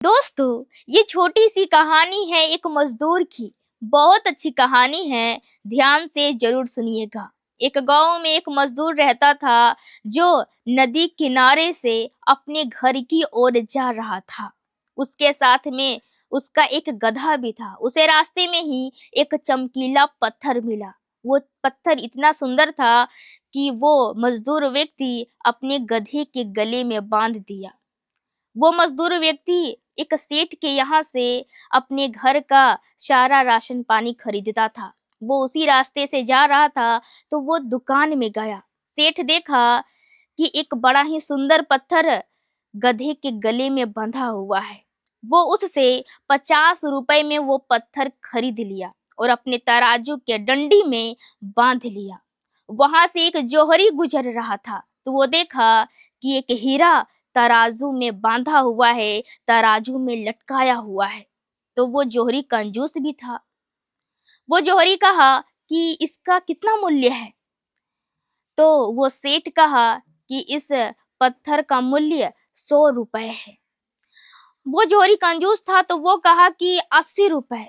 दोस्तों, ये छोटी सी कहानी है एक मजदूर की। बहुत अच्छी कहानी है, ध्यान से जरूर सुनिएगा। एक गांव में एक मजदूर रहता था जो नदी किनारे से अपने घर की ओर जा रहा था। उसके साथ में उसका एक गधा भी था। उसे रास्ते में ही एक चमकीला पत्थर मिला। वो पत्थर इतना सुंदर था कि वो मजदूर व्यक्ति अपने गधे के गले में बांध दिया। वो मजदूर व्यक्ति एक सेठ के यहाँ से अपने घर का सारा राशन पानी खरीदता था। वो उसी रास्ते से जा रहा था तो वो दुकान में गया। सेठ देखा कि एक बड़ा ही सुंदर पत्थर गधे के गले में बंधा हुआ है। वो उससे 50 रुपए में वो पत्थर खरीद लिया और अपने तराजू के डंडी में बांध लिया। वहां से एक जोहरी गुजर रहा था तो वो देखा कि एक हीरा तराजू में बांधा हुआ है, तराजू में लटकाया हुआ है। तो वो जोहरी कंजूस भी था। वो जोहरी कहा कि इसका कितना मूल्य है? तो वो सेठ कहा कि इस पत्थर का मूल्य 100 रुपए है। वो जोहरी कंजूस था तो वो कहा कि 80 रुपए।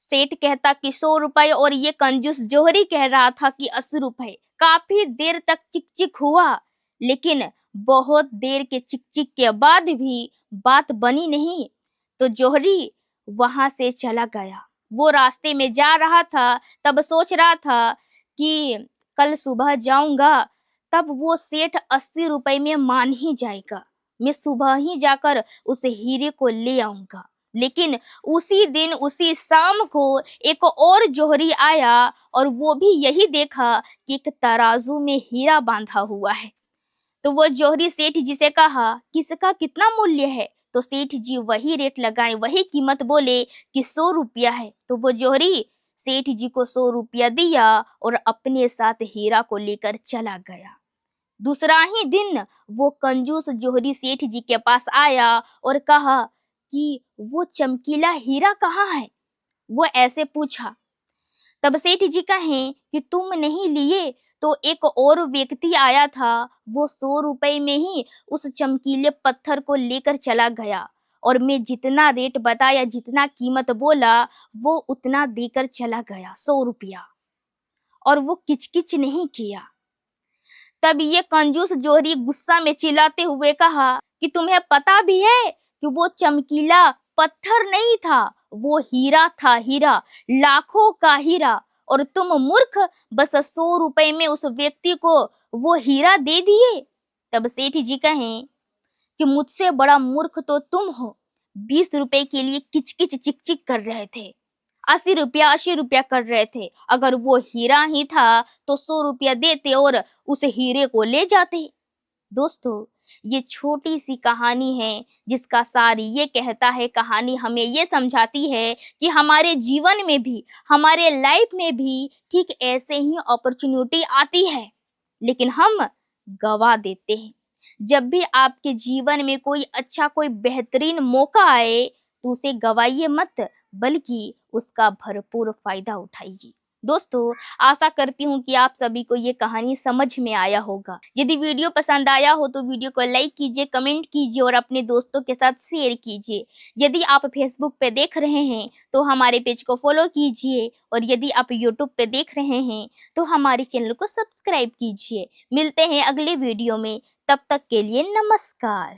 सेठ कहता कि 100 रुपए और ये कंजूस जोहरी कह रहा था कि 80 रुपए। काफी देर तक चिक हुआ, लेकिन बहुत देर के चिक के बाद भी बात बनी नहीं। तो जोहरी वहां से चला गया। वो रास्ते में जा रहा था, तब सोच रहा था कि कल सुबह जाऊंगा, तब वो सेठ 80 रुपए में मान ही जाएगा। मैं सुबह ही जाकर उस हीरे को ले आऊंगा। लेकिन उसी दिन उसी शाम को एक और जोहरी आया और वो भी यही देखा कि एक तराजू में हीरा बांधा हुआ है। तो वो जोहरी सेठ जी से कहा कि इसका कितना मूल्य है? तो सेठ जी वही रेट लगाए, वही कीमत बोले कि 100 रुपया है। तो वो जोहरी सेठ जी को 100 रुपया दिया और अपने साथ हीरा को लेकर चला गया। दूसरा ही दिन वो कंजूस जोहरी सेठ जी के पास आया और कहा कि वो चमकीला हीरा कहाँ है? वो ऐसे पूछा। तब सेठ जी कहें कि तुम नहीं लिए तो एक और व्यक्ति आया था, वो 100 रुपए में ही उस चमकीले पत्थर को लेकर चला गया और मैं जितना रेट बताया, जितना कीमत बोला, वो उतना देकर चला गया, 100 रुपया। और वो किचकिच नहीं किया। तब ये कंजूस जोहरी गुस्सा में चिल्लाते हुए कहा कि तुम्हें पता भी है कि वो चमकीला पत्थर नहीं था, वो हीरा था, हीरा, लाखों का हीरा। और तुम मूर्ख बस 100 रुपए में उस व्यक्ति को वो हीरा दे दिए। तब सेठ जी कहें कि मुझसे बड़ा मूर्ख तो तुम हो। 20 रुपए के लिए किचकिच चिक कर रहे थे, 80 रुपया कर रहे थे। अगर वो हीरा ही था तो 100 रुपया देते और उस हीरे को ले जाते। दोस्तों, ये छोटी सी कहानी है जिसका सार ये कहता है, कहानी हमें ये समझाती है कि हमारे जीवन में भी, हमारे लाइफ में भी ठीक ऐसे ही अपॉर्चुनिटी आती है, लेकिन हम गवा देते हैं। जब भी आपके जीवन में कोई अच्छा, कोई बेहतरीन मौका आए तो उसे गवाइए मत, बल्कि उसका भरपूर फायदा उठाइए। दोस्तों, आशा करती हूँ कि आप सभी को ये कहानी समझ में आया होगा। यदि वीडियो पसंद आया हो तो वीडियो को लाइक कीजिए, कमेंट कीजिए और अपने दोस्तों के साथ शेयर कीजिए। यदि आप फेसबुक पे देख रहे हैं तो हमारे पेज को फॉलो कीजिए और यदि आप यूट्यूब पे देख रहे हैं तो हमारे चैनल को सब्सक्राइब कीजिए। मिलते हैं अगले वीडियो में, तब तक के लिए नमस्कार।